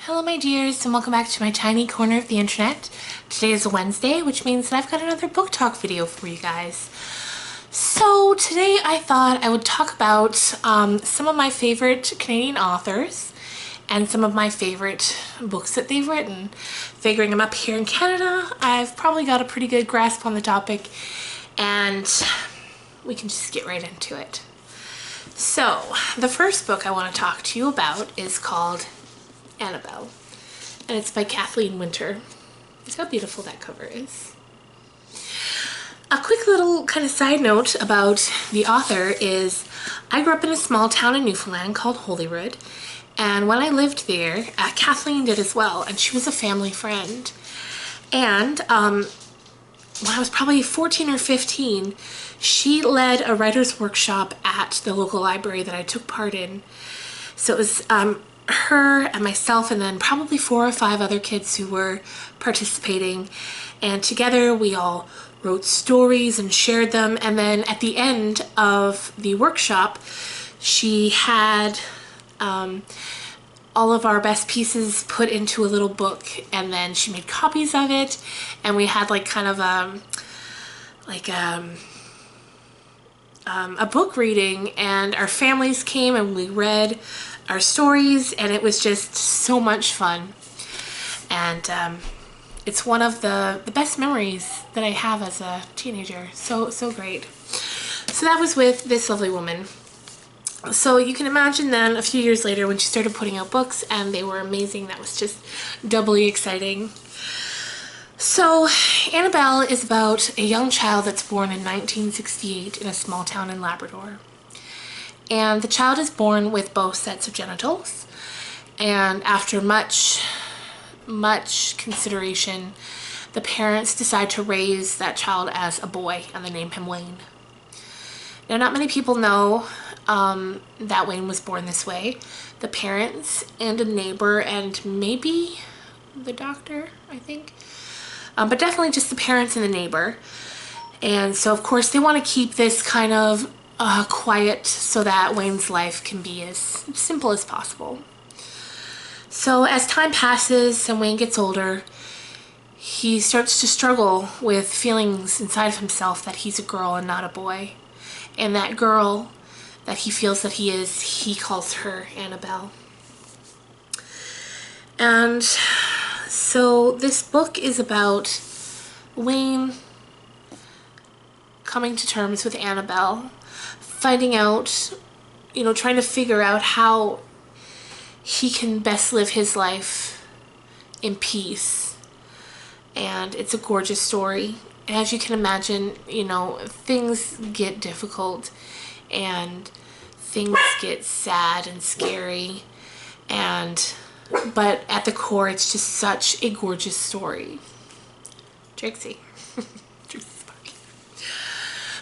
Hello my dears, and welcome back to my tiny corner of the internet. Today is a Wednesday, which means that I've got another book talk video for you guys. So today I thought I would talk about some of my favorite Canadian authors and some of my favorite books that they've written. Figuring I'm up here in Canada, I've probably got a pretty good grasp on the topic, and we can just get right into it. So the first book I want to talk to you about is called Annabelle, and it's by Kathleen Winter. Look how beautiful that cover is. A quick little kind of side note about the author is I grew up in a small town in Newfoundland called Holyrood, and when I lived there, Kathleen did as well, and she was a family friend. And when I was probably 14 or 15, she led a writer's workshop at the local library that I took part in. So it was her and myself and then probably 4 or 5 other kids who were participating, and together we all wrote stories and shared them. And then at the end of the workshop, she had all of our best pieces put into a little book, and then she made copies of it, and we had like kind of a book reading, and our families came and we read our stories, and it was just so much fun. And it's one of the best memories that I have as a teenager. So great. So that was with this lovely woman. So you can imagine then a few years later when she started putting out books and they were amazing, that was just doubly exciting. So Annabelle is about a young child that's born in 1968 in a small town in Labrador. And the child is born with both sets of genitals, and after much consideration, the parents decide to raise that child as a boy, and they name him Wayne. Now, not many people know that Wayne was born this way. The parents and a neighbor and maybe the doctor, I think, but definitely just the parents and the neighbor. And so of course they want to keep this kind of quiet so that Wayne's life can be as simple as possible. So as time passes and Wayne gets older, he starts to struggle with feelings inside of himself that he's a girl and not a boy. And that girl that he feels that he is, he calls her Annabelle. And so this book is about Wayne coming to terms with Annabelle, finding out, trying to figure out how he can best live his life in peace. And it's a gorgeous story. As you can imagine, things get difficult and things get sad and scary, but at the core it's just such a gorgeous story. Trixie.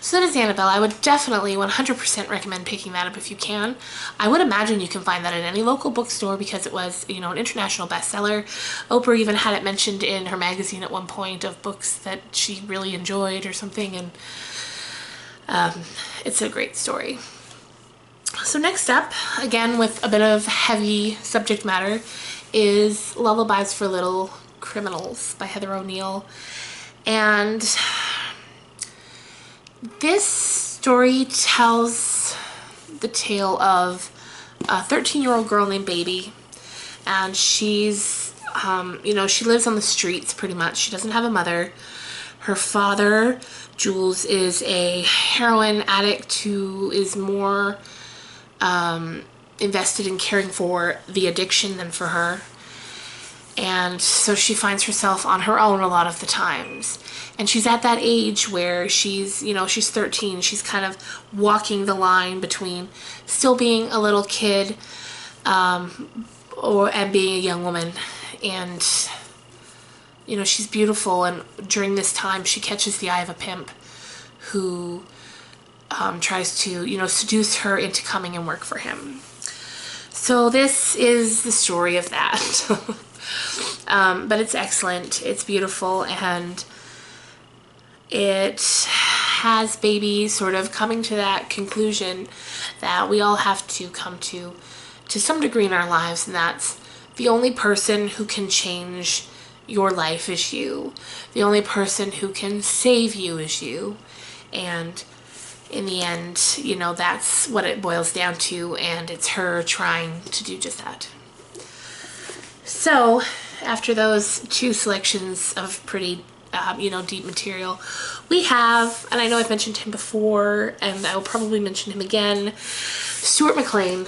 So that is Annabelle. I would definitely 100% recommend picking that up if you can. I would imagine you can find that at any local bookstore because it was, an international bestseller. Oprah even had it mentioned in her magazine at one point of books that she really enjoyed or something, and it's a great story. So next up, again with a bit of heavy subject matter, is Lullabies for Little Criminals by Heather O'Neill. And this story tells the tale of a 13-year-old girl named Baby, and she's, she lives on the streets pretty much. She doesn't have a mother. Her father, Jules, is a heroin addict who is more invested in caring for the addiction than for her. And so she finds herself on her own a lot of the times. And she's at that age where she's 13. She's kind of walking the line between still being a little kid and being a young woman. And, she's beautiful. And during this time, she catches the eye of a pimp who tries to, seduce her into coming and work for him. So this is the story of that. But it's excellent, it's beautiful, and it has Baby sort of coming to that conclusion that we all have to come to some degree in our lives, and that's the only person who can change your life is you. The only person who can save you is you. And in the end, you know, that's what it boils down to, and it's her trying to do just that. So, after those two selections of pretty, you know, deep material, we have, and I know I've mentioned him before, and I will probably mention him again, Stuart McLean.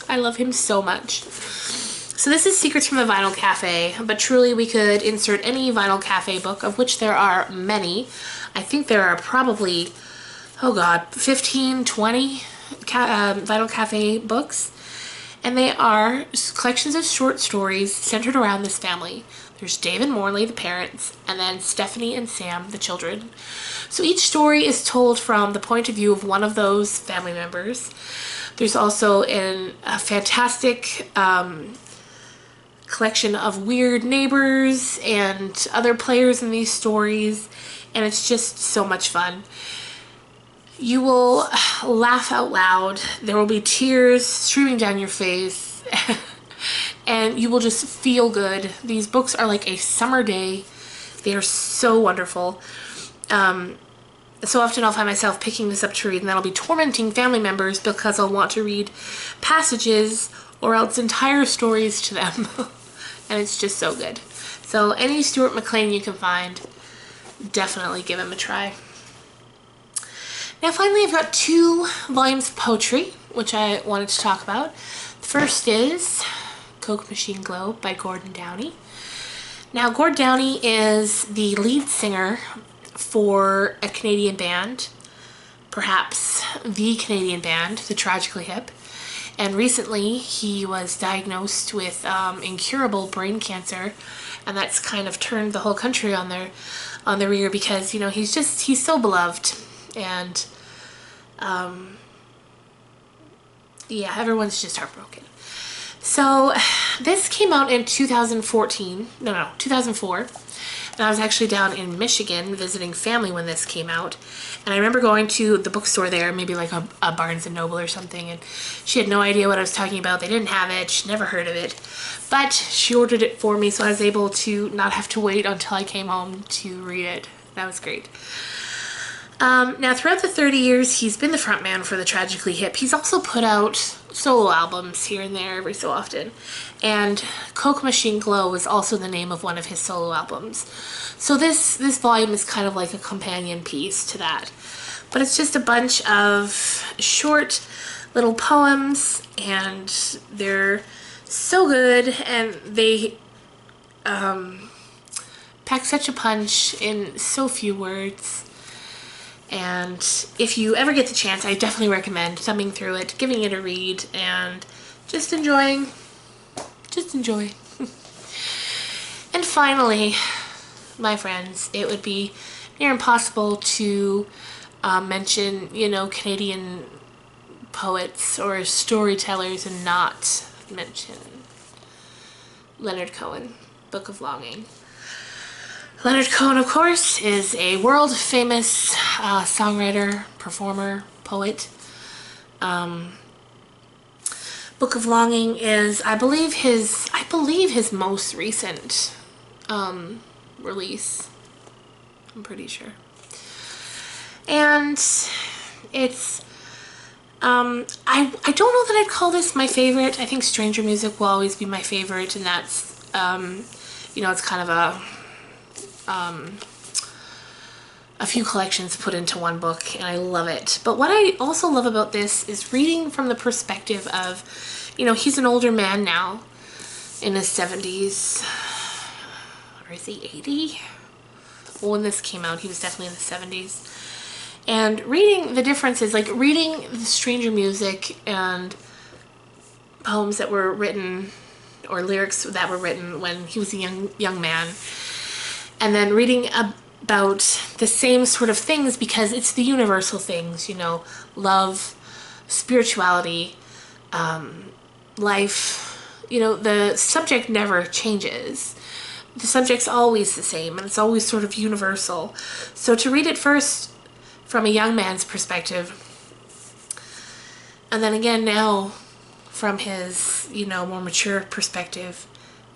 I love him so much. So this is Secrets from the Vinyl Cafe, but truly we could insert any Vinyl Cafe book, of which there are many. I think there are probably, oh god, 15, 20 Vinyl Cafe books. And they are collections of short stories centered around this family. There's Dave and Morley, the parents, and then Stephanie and Sam, the children. So each story is told from the point of view of one of those family members. There's also a fantastic collection of weird neighbors and other players in these stories, and it's just so much fun. You will laugh out loud. There will be tears streaming down your face and you will just feel good. These books are like a summer day. They are so wonderful. So often I'll find myself picking this up to read, and then I'll be tormenting family members because I'll want to read passages or else entire stories to them. And it's just so good. So any Stuart McLean you can find, definitely give him a try. Now finally, I've got 2 volumes of poetry, which I wanted to talk about. The first is Coke Machine Glow by Gordon Downie. Now, Gord Downie is the lead singer for a Canadian band, perhaps the Canadian band, the Tragically Hip. And recently, he was diagnosed with incurable brain cancer, and that's kind of turned the whole country on their rear because, you know, he's so beloved. And yeah, everyone's just heartbroken. So this came out in 2004, and I was actually down in Michigan visiting family when this came out, and I remember going to the bookstore there, maybe like a Barnes & Noble or something, and she had no idea what I was talking about. They didn't have it, she'd never heard of it, but she ordered it for me, so I was able to not have to wait until I came home to read it. That was great. Now, throughout the 30 years he's been the frontman for the Tragically Hip, he's also put out solo albums here and there every so often. And Coke Machine Glow is also the name of one of his solo albums. So this volume is kind of like a companion piece to that. But it's just a bunch of short little poems, and they're so good, and they pack such a punch in so few words. And if you ever get the chance, I definitely recommend thumbing through it, giving it a read, and just enjoying. And finally, my friends, it would be near impossible to mention, you know, Canadian poets or storytellers and not mention Leonard Cohen, Book of Longing. Leonard Cohen, of course, is a world-famous songwriter, performer, poet. Book of Longing is, I believe, his most recent release. I'm pretty sure. And it's, I don't know that I'd call this my favorite. I think Stranger Music will always be my favorite, and that's, you know, it's kind of a few collections put into one book, and I love it. But what I also love about this is reading from the perspective of, you know, he's an older man now in his 70s, or is he 80? Well, when this came out, he was definitely in the 70s. And reading the differences, like reading the Stranger Music and poems that were written, or lyrics that were written when he was a young man, and then reading about the same sort of things, because it's the universal things, you know, love, spirituality, life, you know, the subject never changes. The subject's always the same, and it's always sort of universal. So to read it first from a young man's perspective, and then again now from his, you know, more mature perspective.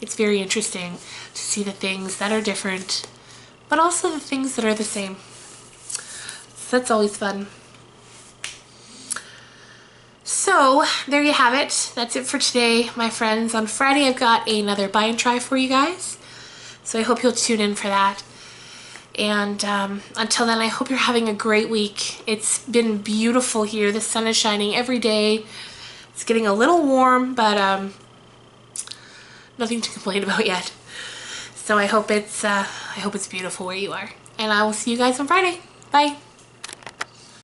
It's very interesting to see the things that are different, but also the things that are the same. So that's always fun. So there you have it. That's it for today, my friends. On Friday, I've got another buy and try for you guys. So I hope you'll tune in for that. And until then, I hope you're having a great week. It's been beautiful here. The sun is shining every day. It's getting a little warm, but nothing to complain about yet. So I hope it's beautiful where you are. And I will see you guys on Friday. Bye.